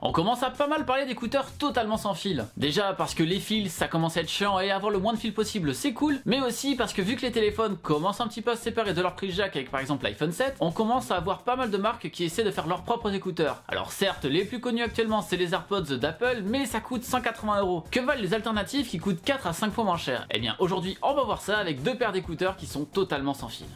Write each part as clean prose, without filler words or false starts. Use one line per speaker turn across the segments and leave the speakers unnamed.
On commence à pas mal parler d'écouteurs totalement sans fil. Déjà parce que les fils ça commence à être chiant et avoir le moins de fils possible c'est cool, mais aussi parce que vu que les téléphones commencent un petit peu à se séparer de leur prise jack avec par exemple l'iPhone 7, on commence à avoir pas mal de marques qui essaient de faire leurs propres écouteurs. Alors certes les plus connus actuellement c'est les AirPods d'Apple, mais ça coûte 180 €. Que valent les alternatives qui coûtent 4 à 5 fois moins cher? Eh bien aujourd'hui on va voir ça avec deux paires d'écouteurs qui sont totalement sans fil.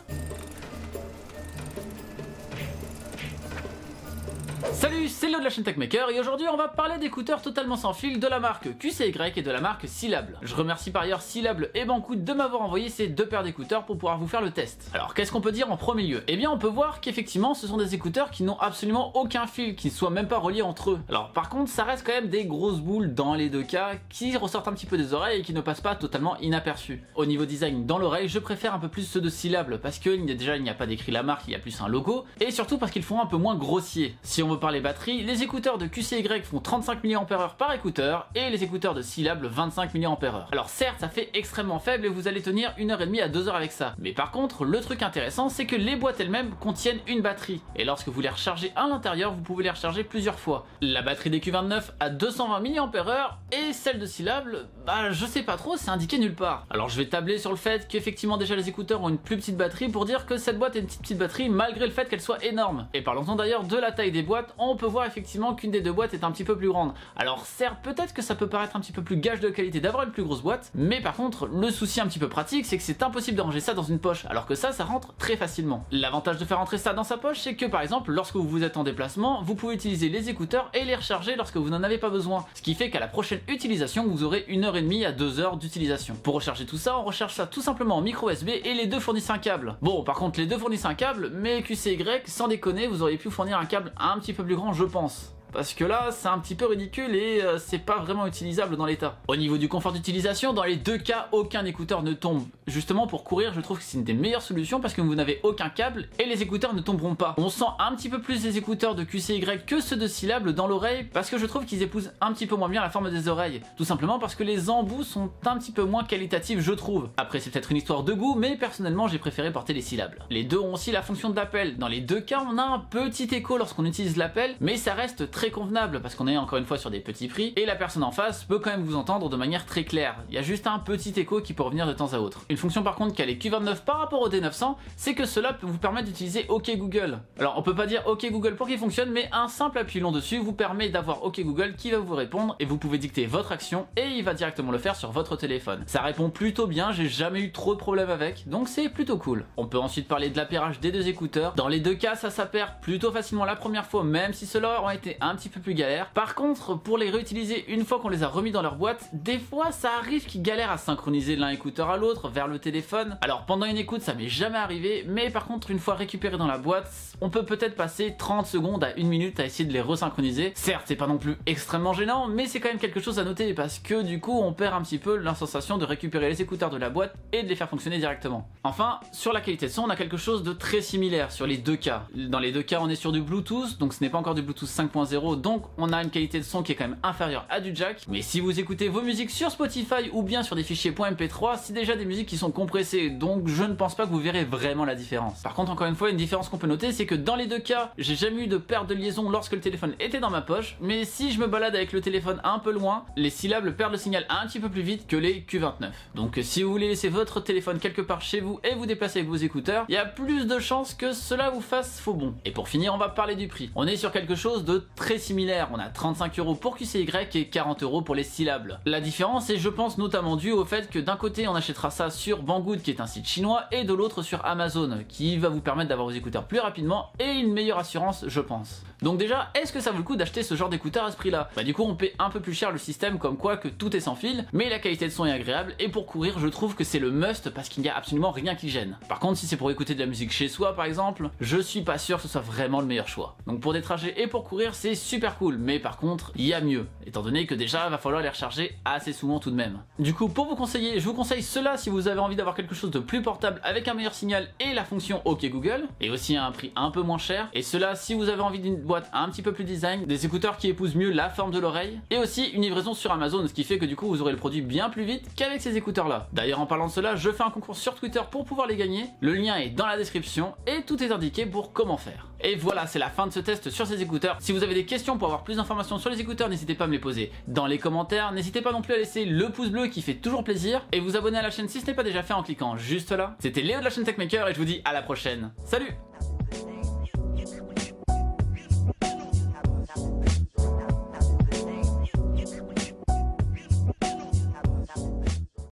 Salut, c'est Léo de la chaîne TechMaker et aujourd'hui on va parler d'écouteurs totalement sans fil de la marque QCY et de la marque Syllable. Je remercie par ailleurs Syllable et Banggood de m'avoir envoyé ces deux paires d'écouteurs pour pouvoir vous faire le test. Alors qu'est-ce qu'on peut dire en premier lieu? Eh bien on peut voir qu'effectivement ce sont des écouteurs qui n'ont absolument aucun fil, qui ne soient même pas reliés entre eux. Alors par contre ça reste quand même des grosses boules dans les deux cas qui ressortent un petit peu des oreilles et qui ne passent pas totalement inaperçus. Au niveau design dans l'oreille je préfère un peu plus ceux de Syllable parce que déjà il n'y a pas d'écrit la marque, il y a plus un logo et surtout parce qu'ils font un peu moins grossier. Si on veut parler batterie, les écouteurs de QCY font 35 mAh par écouteur et les écouteurs de Syllable 25 mAh. Alors certes ça fait extrêmement faible et vous allez tenir 1h30 à 2h avec ça, mais par contre le truc intéressant c'est que les boîtes elles-mêmes contiennent une batterie et lorsque vous les rechargez à l'intérieur vous pouvez les recharger plusieurs fois. La batterie des Q29 a 220 mAh et celle de Syllable, bah je sais pas trop, c'est indiqué nulle part. Alors je vais tabler sur le fait qu'effectivement déjà les écouteurs ont une plus petite batterie pour dire que cette boîte est une petite batterie malgré le fait qu'elle soit énorme. Et parlons-en d'ailleurs de la taille des boîtes, on peut voir effectivement qu'une des deux boîtes est un petit peu plus grande. Alors certes peut-être que ça peut paraître un petit peu plus gage de qualité d'avoir une plus grosse boîte, mais par contre le souci un petit peu pratique c'est que c'est impossible de ranger ça dans une poche, alors que ça rentre très facilement. L'avantage de faire rentrer ça dans sa poche c'est que par exemple lorsque vous êtes en déplacement, vous pouvez utiliser les écouteurs et les recharger lorsque vous n'en avez pas besoin, ce qui fait qu'à la prochaine utilisation vous aurez 1h30 à 2h d'utilisation. Pour recharger tout ça, on recharge ça tout simplement en micro USB et les deux fournissent un câble. Bon par contre les deux fournissent un câble, mais QCY sans déconner vous auriez pu fournir un câble un petit peu plus grand je pense. Parce que là, c'est un petit peu ridicule et c'est pas vraiment utilisable dans l'état. Au niveau du confort d'utilisation, dans les deux cas, aucun écouteur ne tombe. Justement, pour courir, je trouve que c'est une des meilleures solutions parce que vous n'avez aucun câble et les écouteurs ne tomberont pas. On sent un petit peu plus les écouteurs de QCY que ceux de Syllable dans l'oreille parce que je trouve qu'ils épousent un petit peu moins bien la forme des oreilles. Tout simplement parce que les embouts sont un petit peu moins qualitatifs, je trouve. Après, c'est peut-être une histoire de goût, mais personnellement, j'ai préféré porter les Syllable. Les deux ont aussi la fonction d'appel. Dans les deux cas, on a un petit écho lorsqu'on utilise l'appel, mais ça reste très convenable parce qu'on est encore une fois sur des petits prix et la personne en face peut quand même vous entendre de manière très claire. Il y a juste un petit écho qui peut revenir de temps à autre. Une fonction par contre qu'a les Q29 par rapport au D900, c'est que cela peut vous permettre d'utiliser OK Google. Alors on peut pas dire OK Google pour qu'il fonctionne, mais un simple appui long dessus vous permet d'avoir OK Google qui va vous répondre et vous pouvez dicter votre action et il va directement le faire sur votre téléphone. Ça répond plutôt bien, j'ai jamais eu trop de problèmes avec, donc c'est plutôt cool. On peut ensuite parler de l'appairage des deux écouteurs. Dans les deux cas ça s'appaire plutôt facilement la première fois, même si cela aurait été un petit peu plus galère. Par contre, pour les réutiliser une fois qu'on les a remis dans leur boîte, des fois ça arrive qu'ils galèrent à synchroniser l'un écouteur à l'autre vers le téléphone. Alors pendant une écoute ça m'est jamais arrivé, mais par contre une fois récupéré dans la boîte, on peut peut-être passer 30 secondes à 1 minute à essayer de les resynchroniser. Certes c'est pas non plus extrêmement gênant, mais c'est quand même quelque chose à noter parce que du coup on perd un petit peu la sensation de récupérer les écouteurs de la boîte et de les faire fonctionner directement. Enfin, sur la qualité de son on a quelque chose de très similaire sur les deux cas. Dans les deux cas on est sur du Bluetooth, donc ce n'est pas encore du Bluetooth 5.0, donc on a une qualité de son qui est quand même inférieure à du jack, mais si vous écoutez vos musiques sur Spotify ou bien sur des fichiers .mp3, c'est déjà des musiques qui sont compressées, donc je ne pense pas que vous verrez vraiment la différence. Par contre encore une fois une différence qu'on peut noter c'est que dans les deux cas j'ai jamais eu de perte de liaison lorsque le téléphone était dans ma poche, mais si je me balade avec le téléphone un peu loin, les Syllable perdent le signal un petit peu plus vite que les Q29. Donc si vous voulez laisser votre téléphone quelque part chez vous et vous déplacer avec vos écouteurs, il y a plus de chances que cela vous fasse faux bon. Et pour finir on va parler du prix. On est sur quelque chose de très similaire, on a 35 € pour QCY et 40 € pour les Syllable. La différence est je pense notamment due au fait que d'un côté on achètera ça sur Banggood qui est un site chinois et de l'autre sur Amazon qui va vous permettre d'avoir vos écouteurs plus rapidement et une meilleure assurance je pense. Donc déjà est-ce que ça vaut le coup d'acheter ce genre d'écouteurs à ce prix là? Bah du coup on paie un peu plus cher le système comme quoi que tout est sans fil, mais la qualité de son est agréable et pour courir je trouve que c'est le must parce qu'il n'y a absolument rien qui gêne. Par contre si c'est pour écouter de la musique chez soi par exemple, je suis pas sûr que ce soit vraiment le meilleur choix. Donc pour des trajets et pour courir c'est super cool, mais par contre il y a mieux, étant donné que déjà il va falloir les recharger assez souvent tout de même. Du coup pour vous conseiller, je vous conseille cela si vous avez envie d'avoir quelque chose de plus portable avec un meilleur signal et la fonction OK Google, et aussi à un prix un peu moins cher, et cela si vous avez envie d'une boîte un petit peu plus design, des écouteurs qui épousent mieux la forme de l'oreille, et aussi une livraison sur Amazon, ce qui fait que du coup vous aurez le produit bien plus vite qu'avec ces écouteurs là. D'ailleurs en parlant de cela, je fais un concours sur Twitter pour pouvoir les gagner, le lien est dans la description et tout est indiqué pour comment faire. Et voilà, c'est la fin de ce test sur ces écouteurs. Si vous avez des questions pour avoir plus d'informations sur les écouteurs, n'hésitez pas à me les poser dans les commentaires, n'hésitez pas non plus à laisser le pouce bleu qui fait toujours plaisir, et vous abonner à la chaîne si ce n'est pas déjà fait en cliquant juste là. C'était Léo de la chaîne Techmaker et je vous dis à la prochaine. Salut!